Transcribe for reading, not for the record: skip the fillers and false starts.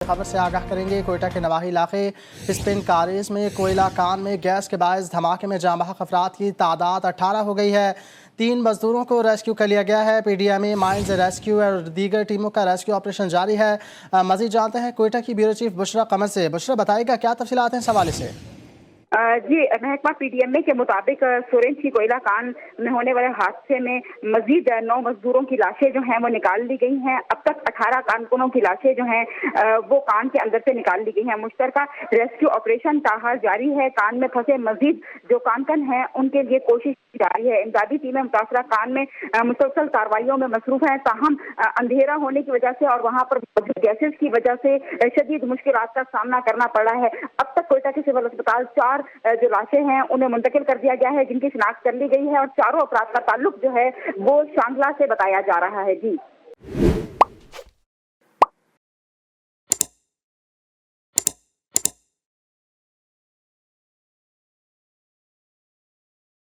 खबर से आगाह करेंगे। कोयटा के नवाही इलाके स्पिन कारेज में कोयला कान में गैस के बायस धमाके में जाँ बहक अफराद की तादाद 18 हो गई है। 3 मजदूरों को रेस्क्यू कर लिया गया है। PDMA माइंस रेस्क्यू और दीगर टीमों का रेस्क्यू ऑपरेशन जारी है। मजीद जानते हैं कोयटा की ब्यूरो चीफ बुशरा कमर से। बुशरा, बताएगा क्या तफसीलात हैं इस हवाले से? जी, महकमा PDMA के मुताबिक सुरेंज की कोयला कान में होने वाले हादसे में मजीद 9 मजदूरों की लाशें जो हैं वो निकाल ली गई हैं। अब तक 18 कारकुनों की लाशें जो हैं वो कान के अंदर से निकाल ली गई हैं। मुश्तरका रेस्क्यू ऑपरेशन ताहाल जारी है। कान में फंसे मजीद जो कानकन हैं उनके लिए कोशिश जारी है। इमदादी टीमें मुतासरा कान में मुसलसल कार्रवाइयों में मसरूफ हैं। ताहम अंधेरा होने की वजह से और वहाँ पर मौजूद गैसेज की वजह से शदीद मुश्किलात का सामना करना पड़ रहा है। अब तक कोयटा के सिविल अस्पताल 4 जो लाशें हैं उन्हें मुंतकिल कर दिया गया है, जिनकी शिनाख्त कर ली गई है और चारों अफराद का ताल्लुक जो है वो शांगला से बताया जा रहा है। जी।